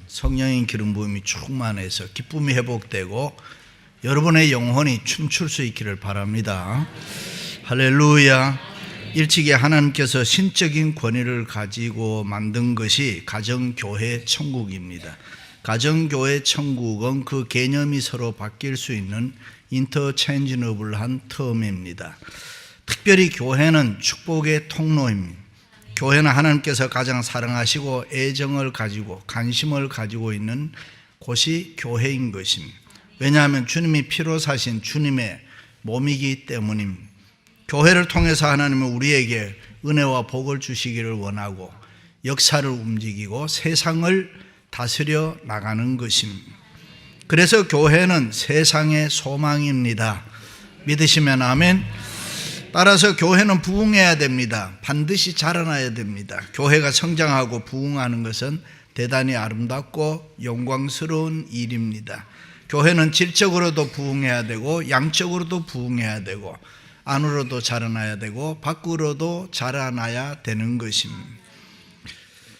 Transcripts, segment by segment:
성령의 기름 부음이 충만해서 기쁨이 회복되고 여러분의 영혼이 춤출 수 있기를 바랍니다. 할렐루야. 일찍이 하나님께서 신적인 권위를 가지고 만든 것이 가정교회 천국입니다. 가정교회 천국은 그 개념이 서로 바뀔 수 있는 인터체인지너블한 term입니다. 특별히 교회는 축복의 통로입니다. 교회는 하나님께서 가장 사랑하시고 애정을 가지고 관심을 가지고 있는 곳이 교회인 것입니다. 왜냐하면 주님이 피로 사신 주님의 몸이기 때문입니다. 교회를 통해서 하나님은 우리에게 은혜와 복을 주시기를 원하고 역사를 움직이고 세상을 다스려 나가는 것입니다. 그래서 교회는 세상의 소망입니다. 믿으시면 아멘. 따라서 교회는 부흥해야 됩니다. 반드시 자라나야 됩니다. 교회가 성장하고 부흥하는 것은 대단히 아름답고 영광스러운 일입니다. 교회는 질적으로도 부흥해야 되고 양적으로도 부흥해야 되고 안으로도 자라나야 되고 밖으로도 자라나야 되는 것입니다.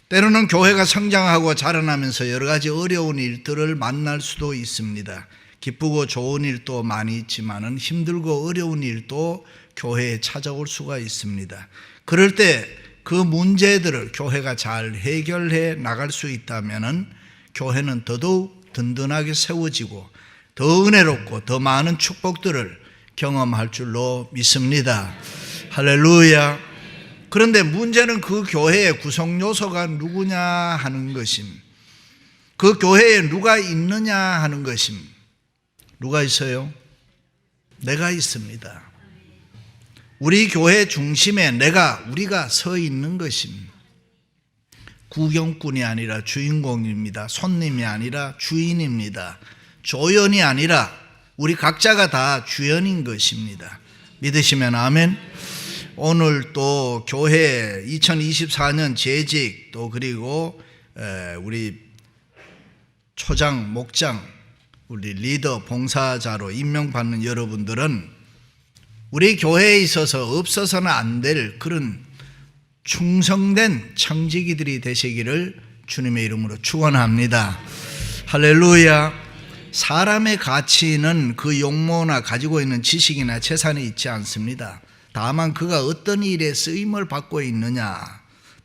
때로는 교회가 성장하고 자라나면서 여러 가지 어려운 일들을 만날 수도 있습니다. 기쁘고 좋은 일도 많이 있지만은 힘들고 어려운 일도 교회에 찾아올 수가 있습니다. 그럴 때 그 문제들을 교회가 잘 해결해 나갈 수 있다면은 교회는 더더욱 든든하게 세워지고 더 은혜롭고 더 많은 축복들을 경험할 줄로 믿습니다. 할렐루야. 그런데 문제는 그 교회의 구성 요소가 누구냐 하는 것입니다. 그 교회에 누가 있느냐 하는 것입니다. 누가 있어요? 내가 있습니다. 우리 교회 중심에 우리가 서 있는 것입니다. 구경꾼이 아니라 주인공입니다. 손님이 아니라 주인입니다. 조연이 아니라 우리 각자가 다 주연인 것입니다. 믿으시면 아멘. 오늘 또 교회 2024년 재직 또 그리고 우리 초장, 목장, 우리 리더, 봉사자로 임명받는 여러분들은 우리 교회에 있어서 없어서는 안 될 그런 충성된 청지기들이 되시기를 주님의 이름으로 축원합니다. 할렐루야. 사람의 가치는 그 용모나 가지고 있는 지식이나 재산이 있지 않습니다. 다만 그가 어떤 일에 쓰임을 받고 있느냐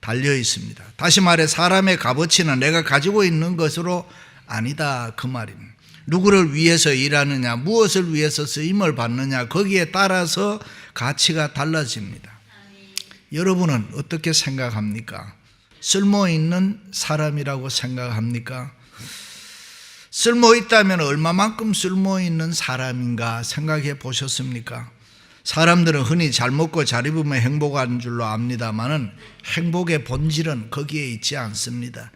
달려 있습니다. 다시 말해 사람의 값어치는 내가 가지고 있는 것으로 아니다 그 말입니다. 누구를 위해서 일하느냐, 무엇을 위해서 쓰임을 받느냐 거기에 따라서 가치가 달라집니다. 여러분은 어떻게 생각합니까? 쓸모있는 사람이라고 생각합니까? 쓸모있다면 얼마만큼 쓸모있는 사람인가 생각해 보셨습니까? 사람들은 흔히 잘 먹고 잘 입으면 행복한 줄로 압니다마는 행복의 본질은 거기에 있지 않습니다.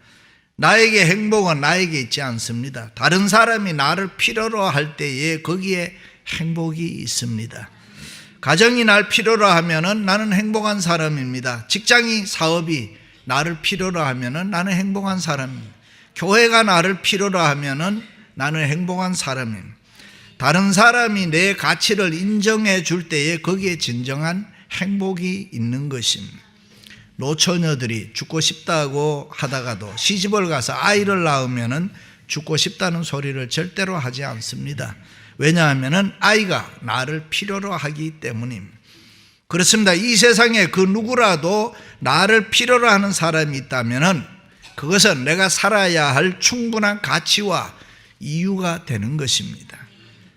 나에게 행복은 나에게 있지 않습니다. 다른 사람이 나를 필요로 할 때에 거기에 행복이 있습니다. 가정이 날 필요로 하면은 나는 행복한 사람입니다. 직장이 사업이 나를 필요로 하면은 나는 행복한 사람입니다. 교회가 나를 필요로 하면은 나는 행복한 사람입니다. 다른 사람이 내 가치를 인정해 줄 때에 거기에 진정한 행복이 있는 것입니다. 노처녀들이 죽고 싶다고 하다가도 시집을 가서 아이를 낳으면은 죽고 싶다는 소리를 절대로 하지 않습니다. 왜냐하면은 아이가 나를 필요로 하기 때문입니다. 그렇습니다. 이 세상에 그 누구라도 나를 필요로 하는 사람이 있다면은 그것은 내가 살아야 할 충분한 가치와 이유가 되는 것입니다.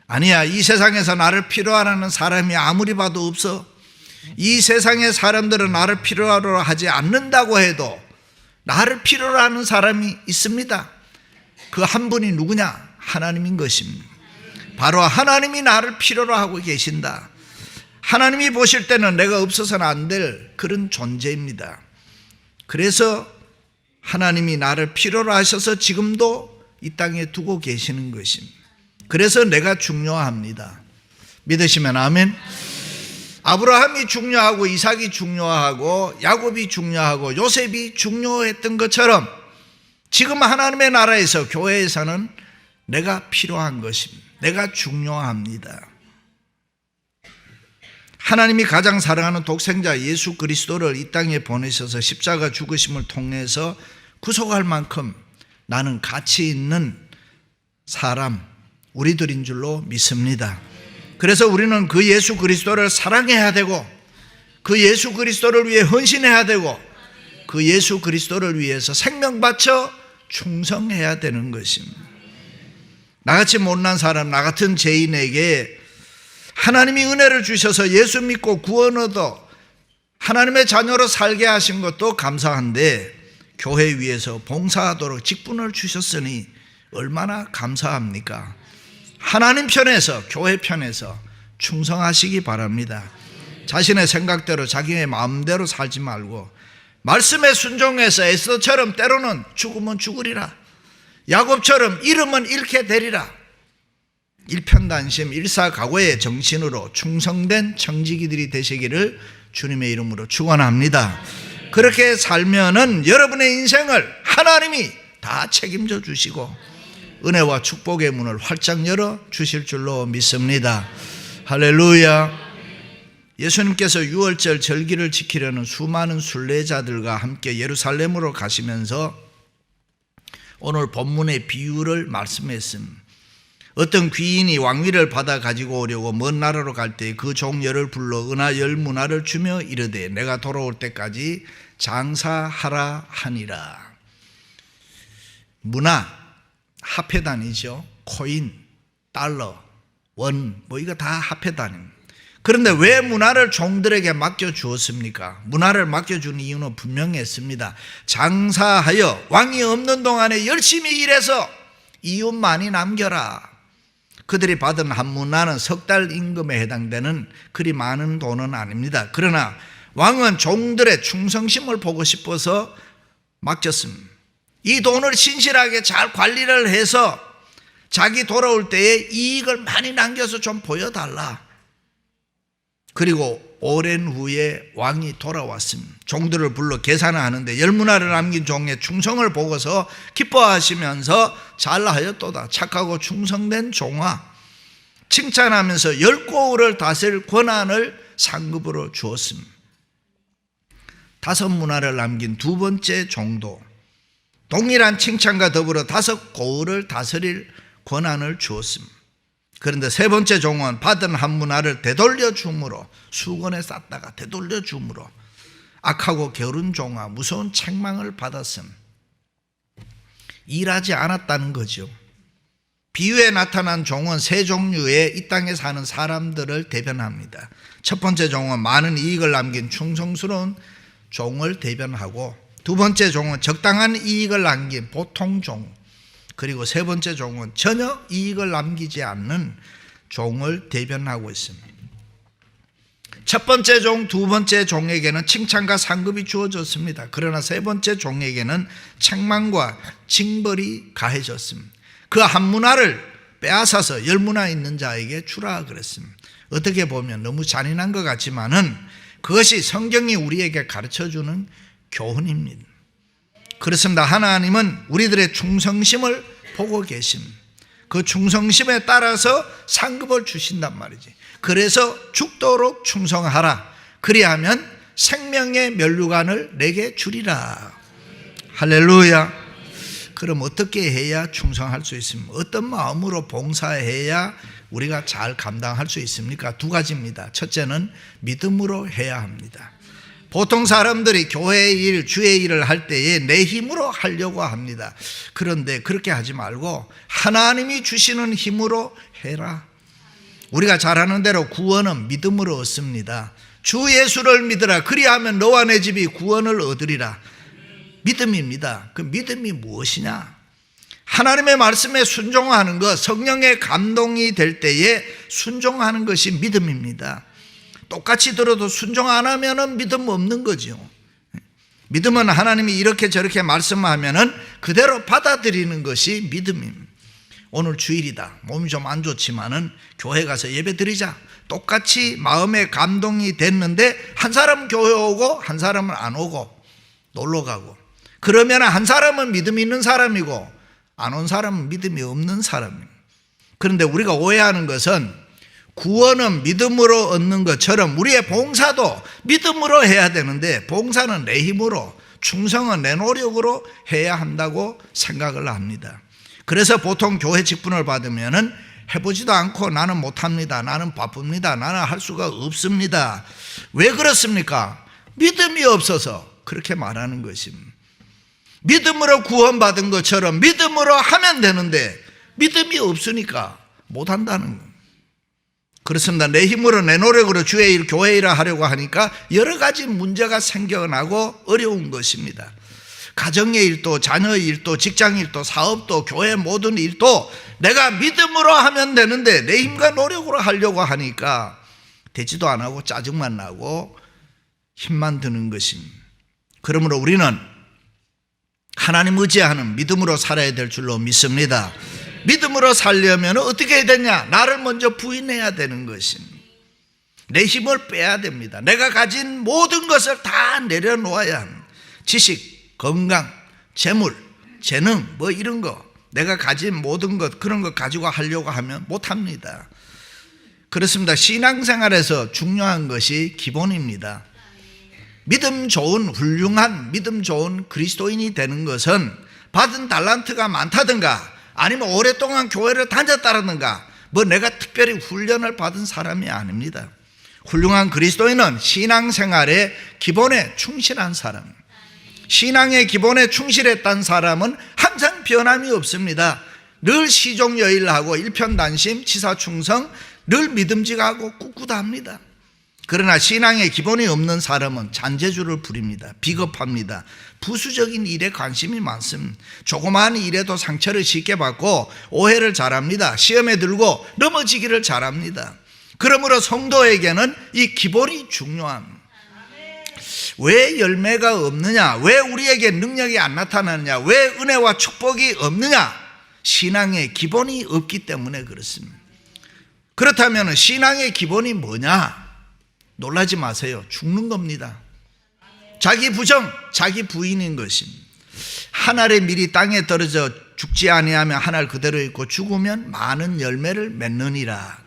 아니야, 이 세상에서 나를 필요로 하는 사람이 아무리 봐도 없어. 이 세상의 사람들은 나를 필요로 하지 않는다고 해도 나를 필요로 하는 사람이 있습니다. 그 한 분이 누구냐? 하나님인 것입니다. 바로 하나님이 나를 필요로 하고 계신다. 하나님이 보실 때는 내가 없어서는 안 될 그런 존재입니다. 그래서 하나님이 나를 필요로 하셔서 지금도 이 땅에 두고 계시는 것입니다. 그래서 내가 중요합니다. 믿으시면 아멘. 아브라함이 중요하고 이삭이 중요하고 야곱이 중요하고 요셉이 중요했던 것처럼 지금 하나님의 나라에서 교회에서는 내가 필요한 것입니다. 내가 중요합니다. 하나님이 가장 사랑하는 독생자 예수 그리스도를 이 땅에 보내셔서 십자가 죽으심을 통해서 구속할 만큼 나는 가치 있는 사람, 우리들인 줄로 믿습니다. 그래서 우리는 그 예수 그리스도를 사랑해야 되고, 그 예수 그리스도를 위해 헌신해야 되고, 그 예수 그리스도를 위해서 생명 바쳐 충성해야 되는 것입니다. 나같이 못난 사람, 나 같은 죄인에게 하나님이 은혜를 주셔서 예수 믿고 구원 얻어 하나님의 자녀로 살게 하신 것도 감사한데, 교회 위에서 봉사하도록 직분을 주셨으니 얼마나 감사합니까? 하나님 편에서, 교회 편에서 충성하시기 바랍니다. 자신의 생각대로 자기의 마음대로 살지 말고 말씀에 순종해서 에스더처럼 때로는 죽으면 죽으리라, 야곱처럼 잃으면 잃게 되리라, 일편단심 일사각오의 정신으로 충성된 청지기들이 되시기를 주님의 이름으로 축원합니다. 그렇게 살면은 여러분의 인생을 하나님이 다 책임져 주시고 은혜와 축복의 문을 활짝 열어 주실 줄로 믿습니다. 할렐루야. 예수님께서 유월절 절기를 지키려는 수많은 순례자들과 함께 예루살렘으로 가시면서 오늘 본문의 비유를 말씀했습니다. 어떤 귀인이 왕위를 받아 가지고 오려고 먼 나라로 갈 때 그 종열을 불러 은하 10문화를 주며 이르되 내가 돌아올 때까지 장사하라 하니라. 문화, 화폐 단위죠. 코인, 달러, 원, 이거 다 화폐 단위입니다. 그런데 왜 문화를 종들에게 맡겨주었습니까? 문화를 맡겨준 이유는 분명했습니다. 장사하여 왕이 없는 동안에 열심히 일해서 이웃 많이 남겨라. 그들이 받은 한 문화는 석 달 임금에 해당되는 그리 많은 돈은 아닙니다. 그러나 왕은 종들의 충성심을 보고 싶어서 맡겼습니다. 이 돈을 신실하게 잘 관리를 해서 자기 돌아올 때에 이익을 많이 남겨서 좀 보여달라. 그리고 오랜 후에 왕이 돌아왔습니다. 종들을 불러 계산을 하는데 10문화를 남긴 종의 충성을 보고서 기뻐하시면서 잘하였도다. 착하고 충성된 종아. 칭찬하면서 10고을을 다스릴 권한을 상급으로 주었습니다. 5문화를 남긴 두 번째 종도 동일한 칭찬과 더불어 5고을을 다스릴 권한을 주었습니다. 그런데 세 번째 종은 받은 한 문화를 되돌려 줌으로, 수건에 쌌다가 되돌려 줌으로 악하고 게으른 종아 무서운 책망을 받았음. 일하지 않았다는 거죠. 비유에 나타난 종은 세 종류의 이 땅에 사는 사람들을 대변합니다. 첫 번째 종은 많은 이익을 남긴 충성스러운 종을 대변하고, 두 번째 종은 적당한 이익을 남긴 보통 종, 그리고 세 번째 종은 전혀 이익을 남기지 않는 종을 대변하고 있습니다. 첫 번째 종, 두 번째 종에게는 칭찬과 상급이 주어졌습니다. 그러나 세 번째 종에게는 책망과 징벌이 가해졌습니다. 그 한 문화를 빼앗아서 10문화 있는 자에게 주라 그랬습니다. 어떻게 보면 너무 잔인한 것 같지만은 그것이 성경이 우리에게 가르쳐주는 교훈입니다. 그렇습니다. 하나님은 우리들의 충성심을 보고 계십니다. 그 충성심에 따라서 상급을 주신단 말이지. 그래서 죽도록 충성하라. 그리하면 생명의 면류관을 내게 주리라. 할렐루야. 그럼 어떻게 해야 충성할 수 있습니까? 어떤 마음으로 봉사해야 우리가 잘 감당할 수 있습니까? 두 가지입니다. 첫째는 믿음으로 해야 합니다. 보통 사람들이 교회의 일, 주의 일을 할 때에 내 힘으로 하려고 합니다. 그런데 그렇게 하지 말고 하나님이 주시는 힘으로 해라. 우리가 잘하는 대로 구원은 믿음으로 얻습니다. 주 예수를 믿으라. 그리하면 너와 내 집이 구원을 얻으리라. 믿음입니다. 그 믿음이 무엇이냐? 하나님의 말씀에 순종하는 것, 성령의 감동이 될 때에 순종하는 것이 믿음입니다. 똑같이 들어도 순종 안 하면은 믿음 없는 거죠. 믿음은 하나님이 이렇게 저렇게 말씀하면은 그대로 받아들이는 것이 믿음입니다. 오늘 주일이다. 몸이 좀 안 좋지만은 교회 가서 예배 드리자. 똑같이 마음에 감동이 됐는데 한 사람은 교회 오고 한 사람은 안 오고 놀러 가고, 그러면 한 사람은 믿음이 있는 사람이고 안 온 사람은 믿음이 없는 사람입니다. 그런데 우리가 오해하는 것은 구원은 믿음으로 얻는 것처럼 우리의 봉사도 믿음으로 해야 되는데, 봉사는 내 힘으로, 충성은 내 노력으로 해야 한다고 생각을 합니다. 그래서 보통 교회 직분을 받으면은 해보지도 않고 나는 못합니다, 나는 바쁩니다, 나는 할 수가 없습니다. 왜 그렇습니까? 믿음이 없어서 그렇게 말하는 것입니다. 믿음으로 구원받은 것처럼 믿음으로 하면 되는데 믿음이 없으니까 못한다는 겁니다. 그렇습니다. 내 힘으로 내 노력으로 주의 일, 교회 일을 하려고 하니까 여러 가지 문제가 생겨나고 어려운 것입니다. 가정의 일도, 자녀의 일도, 직장 일도, 사업도, 교회 모든 일도 내가 믿음으로 하면 되는데 내 힘과 노력으로 하려고 하니까 되지도 안 하고 짜증만 나고 힘만 드는 것입니다. 그러므로 우리는 하나님 의지하는 믿음으로 살아야 될 줄로 믿습니다. 믿음으로 살려면 어떻게 해야 되냐? 나를 먼저 부인해야 되는 것입니다. 내 힘을 빼야 됩니다. 내가 가진 모든 것을 다 내려놓아야 합니다. 지식, 건강, 재물, 재능 뭐 이런 거, 내가 가진 모든 것, 그런 거 가지고 하려고 하면 못합니다. 그렇습니다. 신앙생활에서 중요한 것이 기본입니다. 믿음 좋은, 훌륭한 믿음 좋은 그리스도인이 되는 것은 받은 달란트가 많다든가 아니면 오랫동안 교회를 다녔다든가 뭐 내가 특별히 훈련을 받은 사람이 아닙니다. 훌륭한 그리스도인은 신앙생활의 기본에 충실한 사람, 신앙의 기본에 충실했던 사람은 항상 변함이 없습니다. 늘 시종여일하고 일편단심, 치사충성, 늘 믿음직하고 꿋꿋합니다. 그러나 신앙의 기본이 없는 사람은 잔재주를 부립니다. 비겁합니다. 부수적인 일에 관심이 많습니다. 조그마한 일에도 상처를 쉽게 받고 오해를 잘합니다. 시험에 들고 넘어지기를 잘합니다. 그러므로 성도에게는 이 기본이 중요합니다. 왜 열매가 없느냐? 왜 우리에게 능력이 안 나타나느냐? 왜 은혜와 축복이 없느냐? 신앙의 기본이 없기 때문에 그렇습니다. 그렇다면 신앙의 기본이 뭐냐? 놀라지 마세요. 죽는 겁니다. 자기 부정, 자기 부인인 것입니다. 한 알의 밀이 땅에 떨어져 죽지 아니하면 한 알 그대로 있고 죽으면 많은 열매를 맺느니라.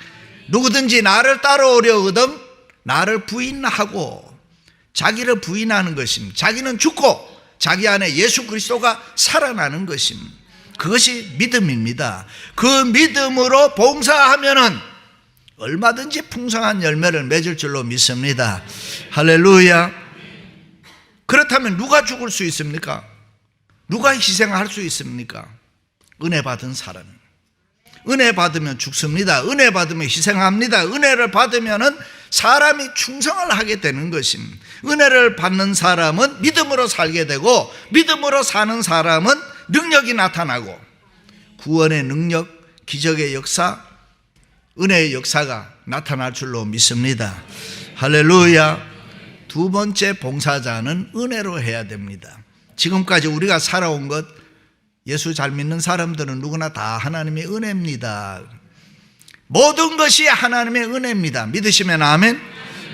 누구든지 나를 따라오려거든 나를 부인하고, 자기를 부인하는 것입니다. 자기는 죽고 자기 안에 예수 그리스도가 살아나는 것입니다. 그것이 믿음입니다. 그 믿음으로 봉사하면은 얼마든지 풍성한 열매를 맺을 줄로 믿습니다. 할렐루야. 그렇다면 누가 죽을 수 있습니까? 누가 희생할 수 있습니까? 은혜 받은 사람. 은혜 받으면 죽습니다. 은혜 받으면 희생합니다. 은혜를 받으면은 사람이 충성을 하게 되는 것입니다. 은혜를 받는 사람은 믿음으로 살게 되고, 믿음으로 사는 사람은 능력이 나타나고, 구원의 능력, 기적의 역사, 은혜의 역사가 나타날 줄로 믿습니다. 할렐루야. 두 번째 봉사자는 은혜로 해야 됩니다. 지금까지 우리가 살아온 것, 예수 잘 믿는 사람들은 누구나 다 하나님의 은혜입니다. 모든 것이 하나님의 은혜입니다. 믿으시면 아멘.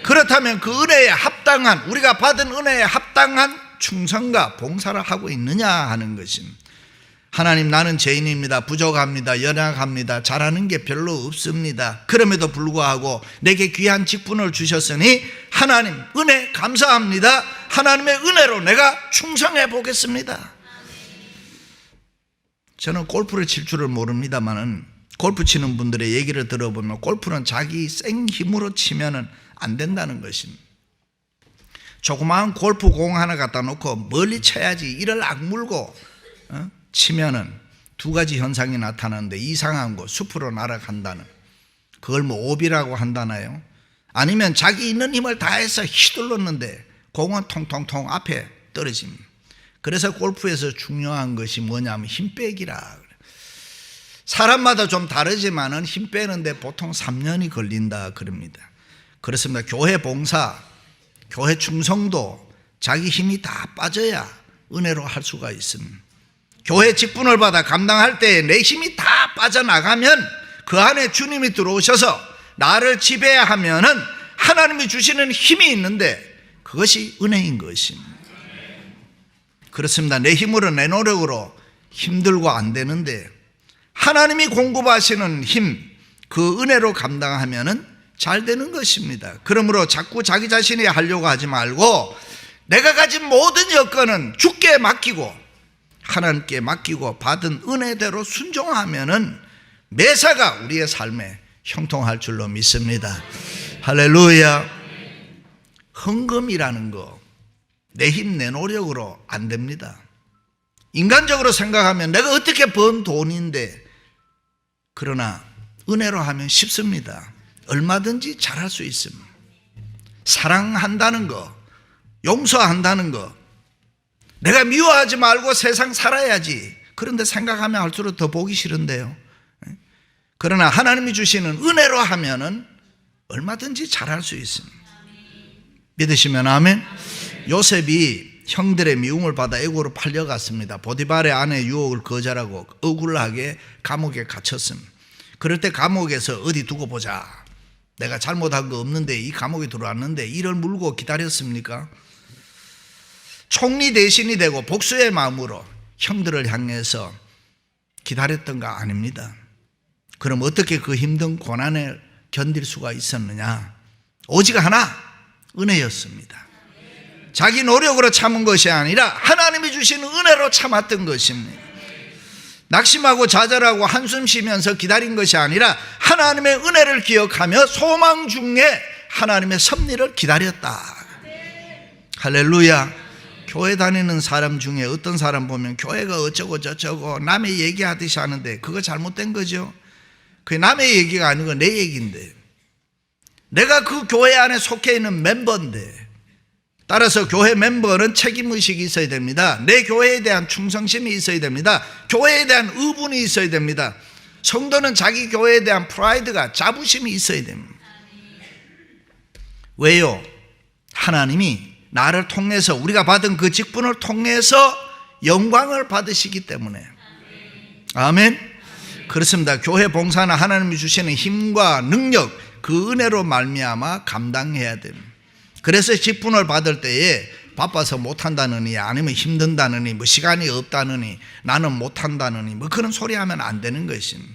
그렇다면 그 은혜에 합당한, 우리가 받은 은혜에 합당한 충성과 봉사를 하고 있느냐 하는 것입니다. 하나님, 나는 죄인입니다. 부족합니다. 연약합니다. 잘하는 게 별로 없습니다. 그럼에도 불구하고 내게 귀한 직분을 주셨으니 하나님 은혜 감사합니다. 하나님의 은혜로 내가 충성해 보겠습니다. 저는 골프를 칠 줄을 모릅니다만은 골프 치는 분들의 얘기를 들어보면 골프는 자기 생 힘으로 치면은 안 된다는 것입니다. 조그마한 골프공 하나 갖다 놓고 멀리 쳐야지 이를 악물고 치면은 두 가지 현상이 나타나는데, 이상한 거, 숲으로 날아간다는, 그걸 뭐 오비라고 한다나요? 아니면 자기 있는 힘을 다해서 휘둘렀는데 공은 통통통 앞에 떨어집니다. 그래서 골프에서 중요한 것이 뭐냐면 힘 빼기라. 사람마다 좀 다르지만은 힘 빼는데 보통 3년이 걸린다 그럽니다. 그렇습니다. 교회 봉사, 교회 충성도 자기 힘이 다 빠져야 은혜로 할 수가 있습니다. 교회 직분을 받아 감당할 때에 내 힘이 다 빠져나가면 그 안에 주님이 들어오셔서 나를 지배하면은 하나님이 주시는 힘이 있는데 그것이 은혜인 것입니다. 그렇습니다. 내 힘으로, 내 노력으로 힘들고 안 되는데 하나님이 공급하시는 힘, 그 은혜로 감당하면은 잘 되는 것입니다. 그러므로 자꾸 자기 자신이 하려고 하지 말고 내가 가진 모든 여건은 주께 맡기고 하나님께 맡기고 받은 은혜대로 순종하면은 매사가 우리의 삶에 형통할 줄로 믿습니다. 할렐루야. 헌금이라는 거 내 힘 내 노력으로 안 됩니다. 인간적으로 생각하면 내가 어떻게 번 돈인데, 그러나 은혜로 하면 쉽습니다. 얼마든지 잘할 수 있습니다. 사랑한다는 거, 용서한다는 거, 내가 미워하지 말고 세상 살아야지, 그런데 생각하면 할수록 더 보기 싫은데요. 그러나 하나님이 주시는 은혜로 하면은 얼마든지 잘할 수 있습니다. 믿으시면 아멘. 요셉이 형들의 미움을 받아 애고로 팔려갔습니다. 보디발의 아내 유혹을 거절하고 억울하게 감옥에 갇혔습니다. 그럴 때 감옥에서 어디 두고 보자, 내가 잘못한 거 없는데 이 감옥에 들어왔는데 이를 물고 기다렸습니까? 총리 대신이 되고 복수의 마음으로 형들을 향해서 기다렸던가? 아닙니다. 그럼 어떻게 그 힘든 고난을 견딜 수가 있었느냐? 오직 하나, 은혜였습니다. 자기 노력으로 참은 것이 아니라 하나님이 주시는 은혜로 참았던 것입니다. 낙심하고 좌절하고 한숨 쉬면서 기다린 것이 아니라 하나님의 은혜를 기억하며 소망 중에 하나님의 섭리를 기다렸다. 할렐루야. 교회 다니는 사람 중에 어떤 사람 보면 교회가 어쩌고 저쩌고 남의 얘기하듯이 하는데 그거 잘못된 거죠. 그게 남의 얘기가 아니고 내 얘기인데, 내가 그 교회 안에 속해 있는 멤버인데, 따라서 교회 멤버는 책임의식이 있어야 됩니다. 내 교회에 대한 충성심이 있어야 됩니다. 교회에 대한 의분이 있어야 됩니다. 성도는 자기 교회에 대한 프라이드가, 자부심이 있어야 됩니다. 왜요? 하나님이 나를 통해서, 우리가 받은 그 직분을 통해서 영광을 받으시기 때문에. 아멘. 그렇습니다. 교회 봉사는 하나님이 주시는 힘과 능력, 그 은혜로 말미암아 감당해야 됩니다. 그래서 직분을 받을 때에 바빠서 못한다느니, 아니면 힘든다느니, 뭐 시간이 없다느니, 나는 못한다느니, 뭐 그런 소리 하면 안 되는 것입니다.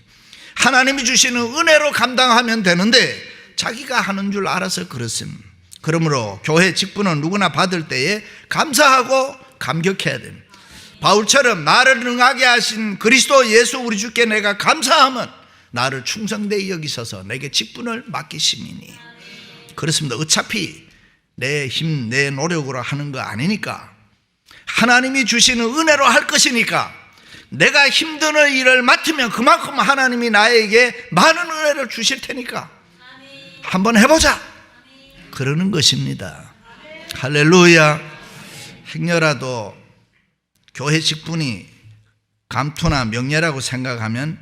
하나님이 주시는 은혜로 감당하면 되는데 자기가 하는 줄 알아서 그렇습니다. 그러므로 교회 직분은 누구나 받을 때에 감사하고 감격해야 됩니다. 바울처럼 나를 능하게 하신 그리스도 예수 우리 주께 내가 감사하면 나를 충성되이 여기셔서 내게 직분을 맡기심이니. 그렇습니다. 어차피 내 힘, 내 노력으로 하는 거 아니니까, 하나님이 주시는 은혜로 할 것이니까, 내가 힘든 일을 맡으면 그만큼 하나님이 나에게 많은 은혜를 주실 테니까 한번 해보자, 그러는 것입니다. 할렐루야. 행여라도 교회 직분이 감투나 명예라고 생각하면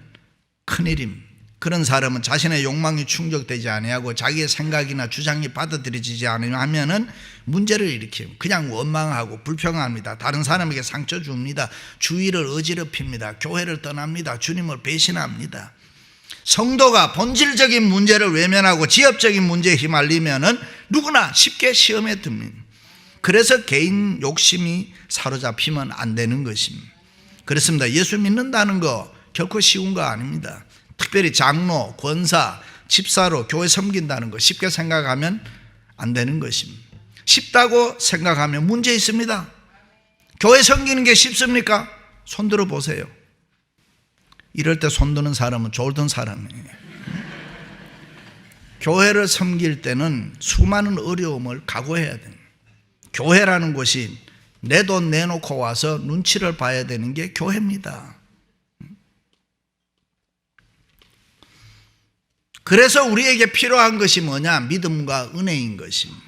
큰일입니다. 그런 사람은 자신의 욕망이 충족되지 아니하고 자기의 생각이나 주장이 받아들여지지 않으면 문제를 일으키고 그냥 원망하고 불평합니다. 다른 사람에게 상처 줍니다. 주의를 어지럽힙니다. 교회를 떠납니다. 주님을 배신합니다. 성도가 본질적인 문제를 외면하고 지엽적인 문제에 휘말리면 누구나 쉽게 시험에 듭니다. 그래서 개인 욕심이 사로잡히면 안 되는 것입니다. 그렇습니다. 예수 믿는다는 거 결코 쉬운 거 아닙니다. 특별히 장로, 권사, 집사로 교회 섬긴다는 거 쉽게 생각하면 안 되는 것입니다. 쉽다고 생각하면 문제 있습니다. 교회 섬기는 게 쉽습니까? 손 들어 보세요. 이럴 때 손 드는 사람은 졸던 사람이에요. 교회를 섬길 때는 수많은 어려움을 각오해야 됩니다. 교회라는 곳이 내 돈 내놓고 와서 눈치를 봐야 되는 게 교회입니다. 그래서 우리에게 필요한 것이 뭐냐? 믿음과 은혜인 것입니다.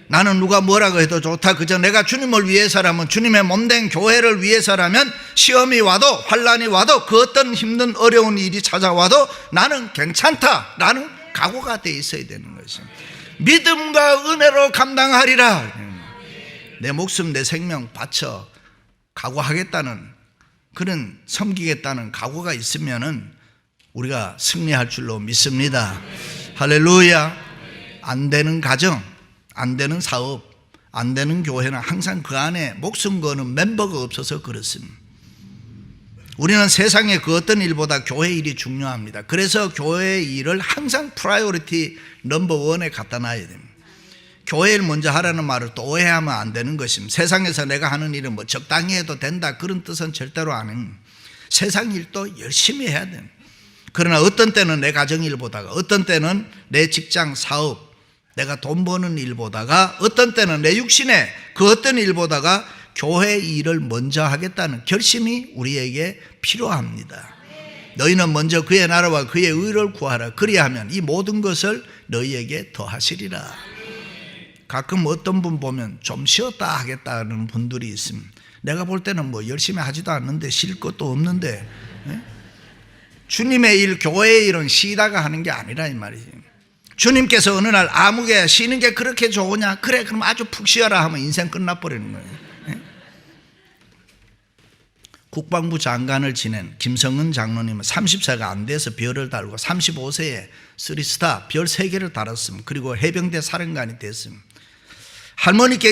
나는 누가 뭐라고 해도 좋다, 그저 내가 주님을 위해서라면, 주님의 몸된 교회를 위해서라면 시험이 와도 환난이 와도 그 어떤 힘든 어려운 일이 찾아와도 나는 괜찮다, 라는 각오가 돼 있어야 되는 것입니다. 믿음과 은혜로 감당하리라. 내 목숨 내 생명 바쳐 각오하겠다는, 그런 섬기겠다는 각오가 있으면은 우리가 승리할 줄로 믿습니다. 할렐루야. 안 되는 가정, 안 되는 사업, 안 되는 교회는 항상 그 안에 목숨 거는 멤버가 없어서 그렇습니다. 우리는 세상의 그 어떤 일보다 교회 일이 중요합니다. 그래서 교회 일을 항상 프라이오리티 넘버 원에 갖다 놔야 됩니다. 교회 일 먼저 하라는 말을 또 오해하면 안 되는 것입니다. 세상에서 내가 하는 일은 뭐 적당히 해도 된다, 그런 뜻은 절대로 아닙니다. 세상 일도 열심히 해야 됩니다. 그러나 어떤 때는 내 가정 일보다가, 어떤 때는 내 직장 사업, 내가 돈 버는 일보다가, 어떤 때는 내 육신의 그 어떤 일보다가 교회 일을 먼저 하겠다는 결심이 우리에게 필요합니다. 너희는 먼저 그의 나라와 그의 의를 구하라. 그리하면 이 모든 것을 너희에게 더하시리라. 가끔 어떤 분 보면 좀 쉬었다 하겠다는 분들이 있습니다. 내가 볼 때는 뭐 열심히 하지도 않는데 쉴 것도 없는데, 주님의 일, 교회의 일은 쉬다가 하는 게 아니라 이 말이지. 주님께서 어느 날 아무개 쉬는 게 그렇게 좋으냐? 그래, 그럼 아주 푹 쉬어라 하면 인생 끝나버리는 거예요. 국방부 장관을 지낸 김성은 장로님은 30세가 안 돼서 별을 달고 35세에 3스타 별 3개를 달았습니다. 그리고 해병대 사령관이 됐습니다. 어머니께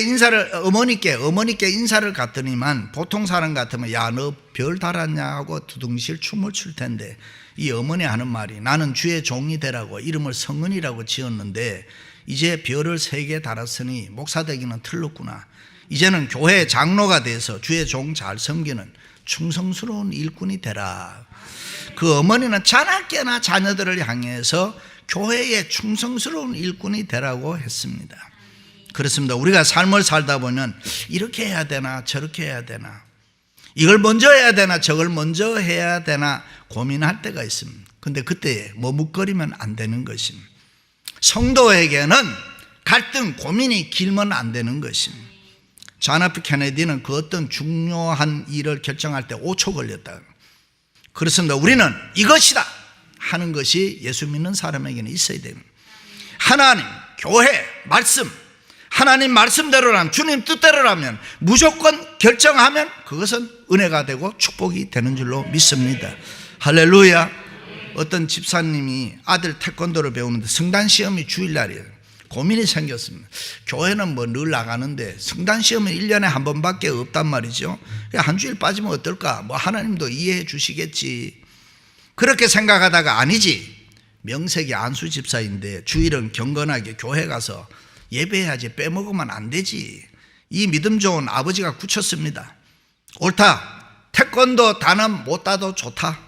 인사를 갔더니만 보통 사람 같으면 야, 너 별 달았냐 하고 두둥실 춤을 출 텐데, 이 어머니 하는 말이 나는 주의 종이 되라고 이름을 성은이라고 지었는데 이제 별을 3개 달았으니 목사 되기는 틀렸구나. 이제는 교회 장로가 돼서 주의 종 잘 섬기는 충성스러운 일꾼이 되라. 그 어머니는 자나깨나 자녀들을 향해서 교회의 충성스러운 일꾼이 되라고 했습니다. 그렇습니다. 우리가 삶을 살다 보면 이렇게 해야 되나 저렇게 해야 되나, 이걸 먼저 해야 되나 저걸 먼저 해야 되나 고민할 때가 있습니다. 근데 그때 머뭇거리면 안 되는 것입니다. 성도에게는 갈등, 고민이 길면 안 되는 것입니다. 존 F 케네디는 그 어떤 중요한 일을 결정할 때 5초 걸렸다. 그렇습니다. 우리는 이것이다 하는 것이 예수 믿는 사람에게는 있어야 됩니다. 하나님, 교회, 말씀, 하나님 말씀대로라면, 주님 뜻대로라면 무조건 결정하면 그것은 은혜가 되고 축복이 되는 줄로 믿습니다. 할렐루야. 어떤 집사님이 아들 태권도를 배우는데 성단 시험이 주일날이에요. 고민이 생겼습니다. 교회는 뭐 늘 나가는데 성단 시험은 1년에 한 번밖에 없단 말이죠. 한 주일 빠지면 어떨까? 뭐 하나님도 이해해 주시겠지. 그렇게 생각하다가 아니지, 명색이 안수 집사인데 주일은 경건하게 교회 가서 예배해야지, 빼먹으면 안 되지. 이 믿음 좋은 아버지가 굳혔습니다. 옳다. 태권도 단은 못 따도 좋다.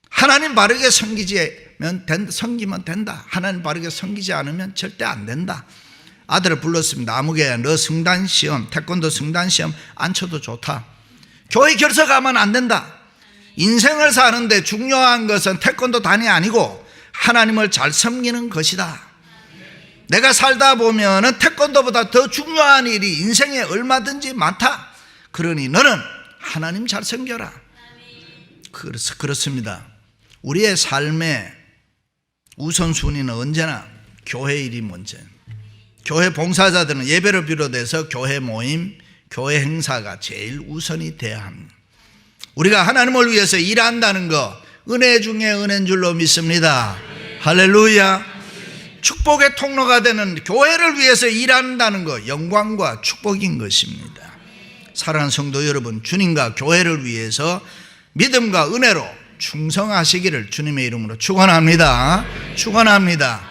하나님 바르게 섬기면 된다. 하나님 바르게 섬기지 않으면 절대 안 된다. 아들을 불렀습니다. 아무개야, 너 성단시험, 태권도 성단시험 안 쳐도 좋다. 교회 결석하면 안 된다. 인생을 사는데 중요한 것은 태권도 단이 아니고 하나님을 잘 섬기는 것이다. 내가 살다 보면은 태권도보다 더 중요한 일이 인생에 얼마든지 많다. 그러니 너는 하나님 잘 섬겨라. 그렇습니다. 우리의 삶의 우선순위는 언제나 교회 일이 먼저. 교회 봉사자들은 예배를 비롯해서 교회 모임, 교회 행사가 제일 우선이 돼야 합니다. 우리가 하나님을 위해서 일한다는 거 은혜 중에 은혜인 줄로 믿습니다. 할렐루야. 축복의 통로가 되는 교회를 위해서 일한다는 것, 영광과 축복인 것입니다. 사랑하는 성도 여러분, 주님과 교회를 위해서 믿음과 은혜로 충성하시기를 주님의 이름으로 축원합니다. 축원합니다.